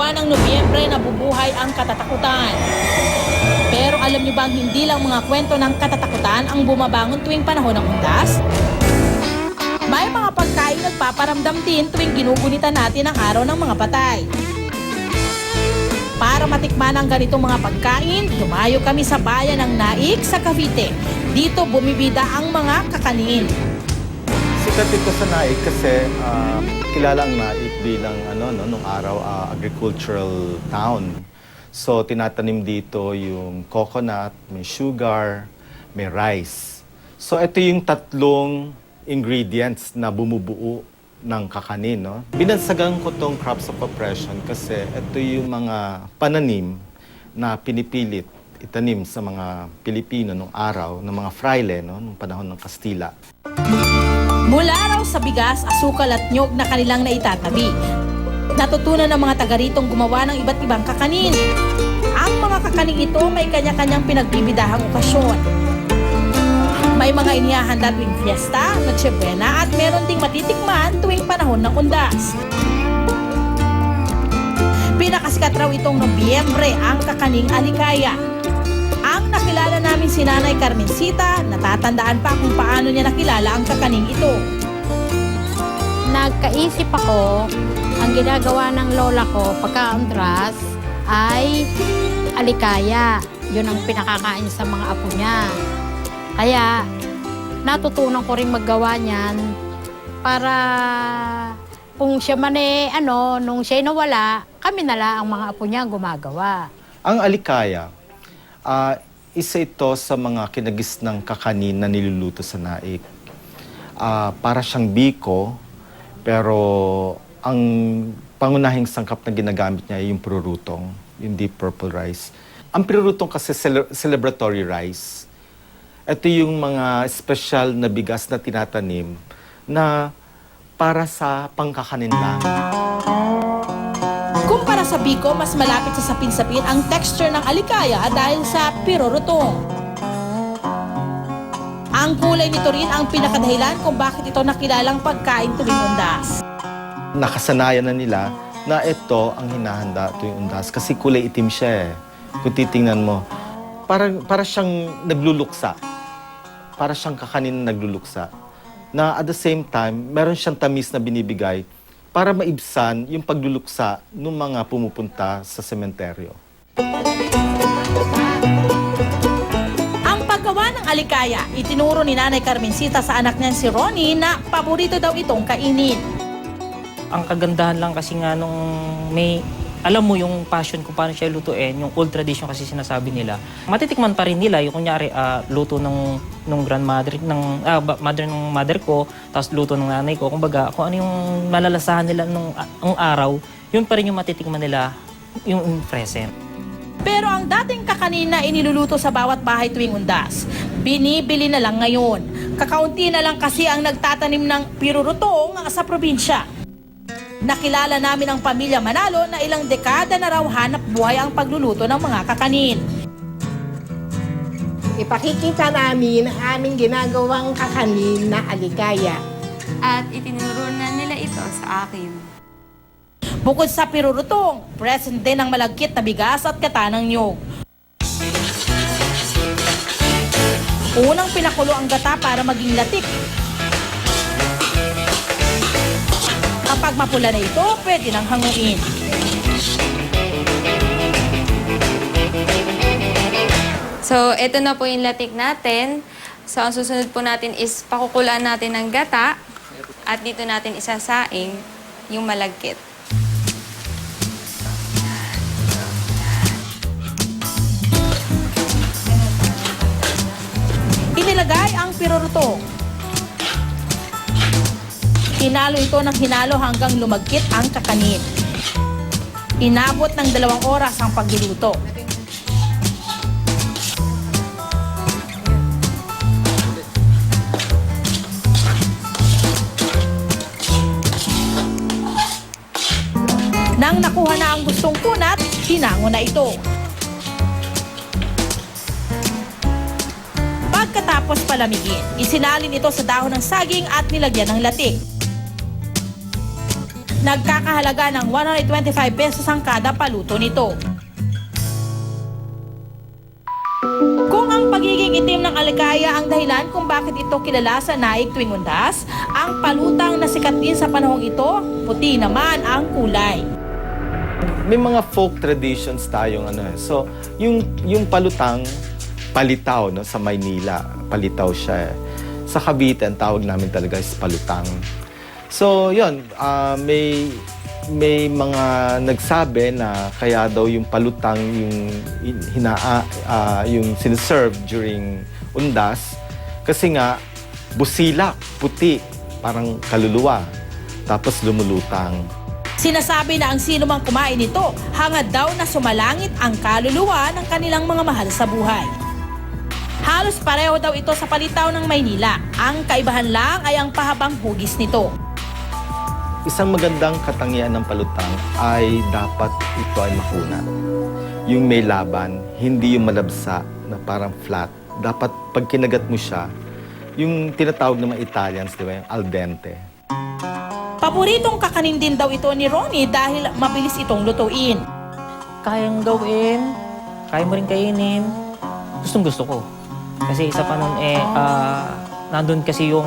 buwan ng Nobyembre nabubuhay ang katatakutan. Pero alam niyo bang hindi lang mga kwento ng katatakutan ang bumabangon tuwing panahon ng undas? May mga pagkain nagpaparamdam din tuwing ginugunitan natin ang araw ng mga patay. Para matikman ang ganitong mga pagkain, dumayo kami sa bayan ng Naik sa Cavite. Dito bumibida ang mga kakanin. Sikat ito sa Naik kasi kilala ang Naik bilang nung araw agricultural town. So tinatanim dito yung coconut, may sugar, may rice. So ito yung tatlong ingredients na bumubuo ng kakanin, no? Binansagan ko tong crops of oppression kasi ito yung mga pananim na pinipilit itanim sa mga Pilipino nung araw, ng mga fraile, no? Nung panahon ng Kastila. Mula raw sa bigas, asukal at nyog na kanilang naitatabi. Natutunan ng mga taga ritong gumawa ng iba't ibang kakanin. Ang mga kakaning ito may kanya-kanyang pinagbibidahang okasyon. May mga inihahanda tuwing fiesta, Noche Buena at meron ding matitikman tuwing panahon ng undas. Pinakasikat raw itong Nobyembre ang kakaning alikaya. Ang nakilala namin si Nanay Carmencita, natatandaan pa kung paano niya nakilala ang kakaning ito. Nagkaisip ako, ang ginagawa ng lola ko pagka-undas ay alikaya. Yun ang pinakakain sa mga apo niya. Kaya natutunan ko rin maggawa niyan para kung siya man nung siya nawala, kami nala ang mga apo niya gumagawa. Ang alikaya, isa ito sa mga kinagisnang kakanin na niluluto sa Naik. Para siyang biko, pero ang pangunahing sangkap na ginagamit niya ay yung prurutong, yung deep purple rice. Ang prurutong kasi celebratory rice. Ito yung mga special na bigas na tinatanim na para sa pangkakanin lang. Kumpara sa biko, mas malapit sa sapin-sapin ang texture ng alikaya dahil sa pirorutong. Ang kulay nito rin ang pinakadahilan kung bakit ito nakilalang pagkain tuwing undas. Nakasanayan na nila na ito ang hinahanda tuwing undas kasi kulay itim siya eh. Kung titingnan mo, para siyang nagluluksa. Para siyang kakanin na nagluluksa. Na at the same time, meron siyang tamis na binibigay para maibsan yung pagluluksa ng mga pumupunta sa sementeryo. Ang paggawa ng alikaya, itinuro ni Nanay Carmencita sa anak niya si Ronnie na paborito daw itong kainin. Ang kagandahan lang kasi nga nung alam mo yung passion kung paano siya lutuin, yung old tradition kasi sinasabi nila. Matitikman pa rin nila yung kunyari luto ng grandmother, mother ko, tapos luto ng nanay ko. Kumbaga, kung ano yung malalasahan nila nung araw, yun pa rin yung matitikman nila yung present. Pero ang dating kakanin na iniluluto sa bawat bahay tuwing undas, binibili na lang ngayon. Kakaunti na lang kasi ang nagtatanim ng pirurutong sa probinsya. Nakilala namin ang pamilya Manalo na ilang dekada na raw hanap buhay ang pagluluto ng mga kakanin. Ipakikita namin ang aming ginagawang kakanin na alikaya. At itinuro na nila ito sa akin. Bukod sa pirurutong, present din ang malagkit na bigas at katanang nyog. Unang pinakulo ang gata para maging latik. Kapag mapula na ito, pwede nang hanguin. So, ito na po yung latik natin. So, ang susunod po natin is pakukulaan natin ng gata at dito natin isasaing yung malagkit. Inilagay ang pirurutong. Hinalo ito ng hinalo hanggang lumagkit ang kakanin. Inabot ng 2 oras ang pagluluto. Nang nakuha na ang gustong kunat, hinango na ito. Pagkatapos palamigin, isinalin ito sa dahon ng saging at nilagyan ng latik. Nagkakahalaga ng 125 pesos ang kada paluto nito. Kung ang pagiging itim ng alikaya ang dahilan kung bakit ito kilala sa naig tuwing undas, ang palutang na sikat din sa panahong ito, puti naman ang kulay. May mga folk traditions tayong ano eh. So, yung palutang, palitaw no, sa Maynila. Palitaw siya eh. Sa Cavite, ang tawag namin talaga is palutang. So, yun, may mga nagsabi na kaya daw yung palutang yung siniserve during undas kasi nga busilak, puti, parang kaluluwa, tapos lumulutang. Sinasabi na ang sino mang kumain nito, hangad daw na sumalangit ang kaluluwa ng kanilang mga mahal sa buhay. Halos pareho daw ito sa palitaw ng Maynila. Ang kaibahan lang ay ang pahabang hugis nito. Isang magandang katangian ng palutang ay dapat ito ay makunat. Yung may laban, hindi yung malabsa na parang flat. Dapat pag kinagat mo siya, yung tinatawag ng mga Italians, di ba, yung al dente. Paboritong kakanin din daw ito ni Ronnie dahil mabilis itong lutuin. Kayang gawin, kaya mo rin kainin. Gustong gusto ko. Kasi isa pa nun nandun kasi yung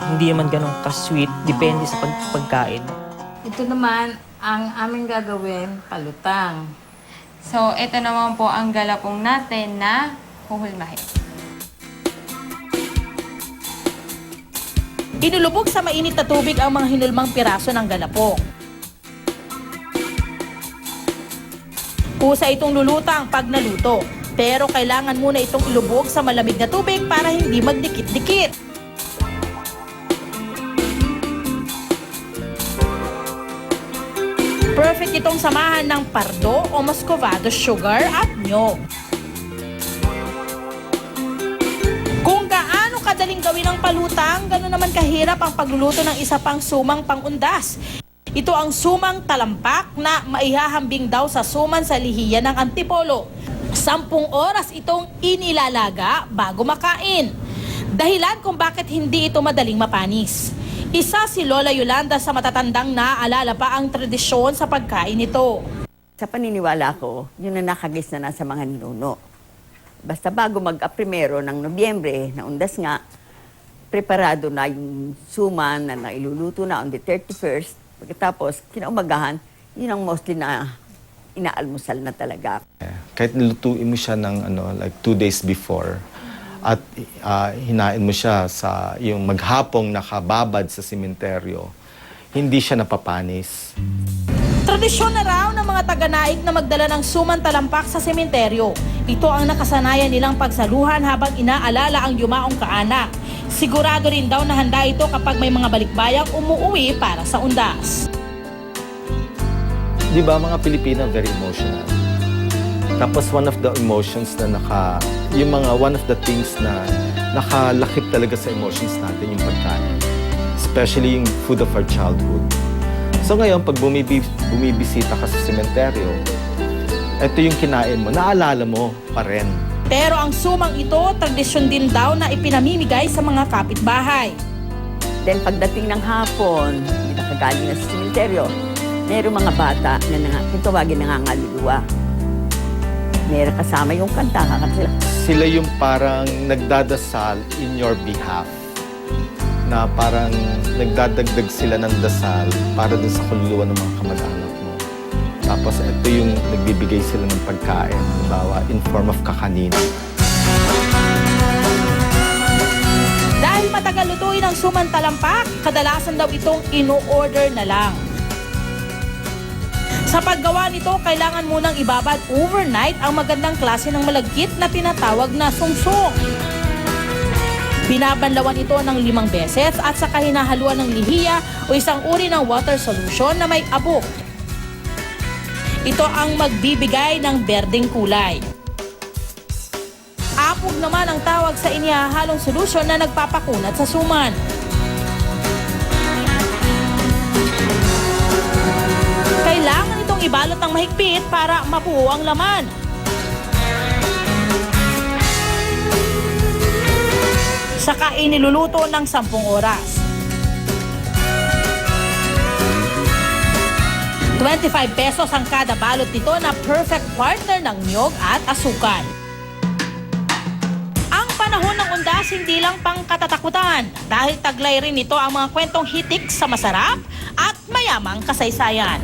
hindi naman ganun ka-sweet, depende sa pagkain. Ito naman ang aming gagawin, palutang. So, ito naman po ang galapong natin na huhulmahin. Inulubog sa mainit na tubig ang mga hinulmang piraso ng galapong. Kusa itong lulutang pag naluto, pero kailangan muna itong ilubog sa malamig na tubig para hindi magdikit-dikit. Perfect itong samahan ng pardo o muscovado sugar at nyog. Kung gaano kadaling gawin ang palutang, gano'n naman kahirap ang pagluluto ng isa pang sumang pangundas. Ito ang sumang talampak na maihahambing daw sa suman sa lihiya ng Antipolo. 10 oras itong inilalaga bago makain. Dahilan kung bakit hindi ito madaling mapanis. Isa si Lola Yolanda sa matatandang naaalala pa ang tradisyon sa pagkain nito. Sa paniniwala ko, yun na nakagis na sa mga ninuno. Basta bago mag-primero ng Nobyembre, na undas nga, preparado na yung suman na nailuluto na on the 31st. Pagkatapos, kinaumagahan, yun ang mostly na inaalmusal na talaga. Kahit nilutuin mo siya ng like 2 days before, at hinain mo siya sa yung maghapong nakababad sa sementeryo, hindi siya napapanis. Tradisyon na raw ng mga taga-naik na magdala ng suman talampak sa sementeryo. Ito ang nakasanayan nilang pagsaluhan habang inaalala ang yumaong kaanak. Sigurado rin daw na handa ito kapag may mga balikbayang umuwi para sa undas. Di ba mga Pilipino very emotional? Tapos one of the emotions na one of the things na nakalakip talaga sa emotions natin yung pagkain. Especially yung food of our childhood. So ngayon, pag bumibisita ka sa sementeryo, ito yung kinain mo, naalala mo pa rin. Pero ang sumang ito, tradisyon din daw na ipinamimigay sa mga kapitbahay. Then pagdating ng hapon, hindi nakagaling na sa sementeryo, mayroong mga bata na tawagin nangangaluluwa. Meron kasama yung kanta, kakanta sila. Sila yung parang nagdadasal in your behalf. Na parang nagdadagdag sila ng dasal para dun sa kaluluwa ng mga kamag-anak mo. Tapos ito yung nagbibigay sila ng pagkain, halimbawa in form of kakanin. Dahil matagal lutuin ang suman talampak, kadalasan daw itong ino-order na lang. Sa paggawa nito, kailangan munang ibabad overnight ang magandang klase ng malagkit na tinatawag na sungsong. Binabanlawan ito ng 5 beses at saka hinahaluan ng lihiya o isang uri ng water solution na may abok. Ito ang magbibigay ng berdeng kulay. Apog naman ang tawag sa inihahalong solusyon na nagpapakunat sa suman. Kailangan itong ibalot ng mahigpit para mabuo ang laman. Saka iniluluto ng 10 oras. 25 pesos ang kada balot nito na perfect partner ng niyog at asukal. Ang panahon ng undas hindi lang pang katatakutan dahil taglay rin ito ang mga kwentong hitik sa masarap at mayamang kasaysayan.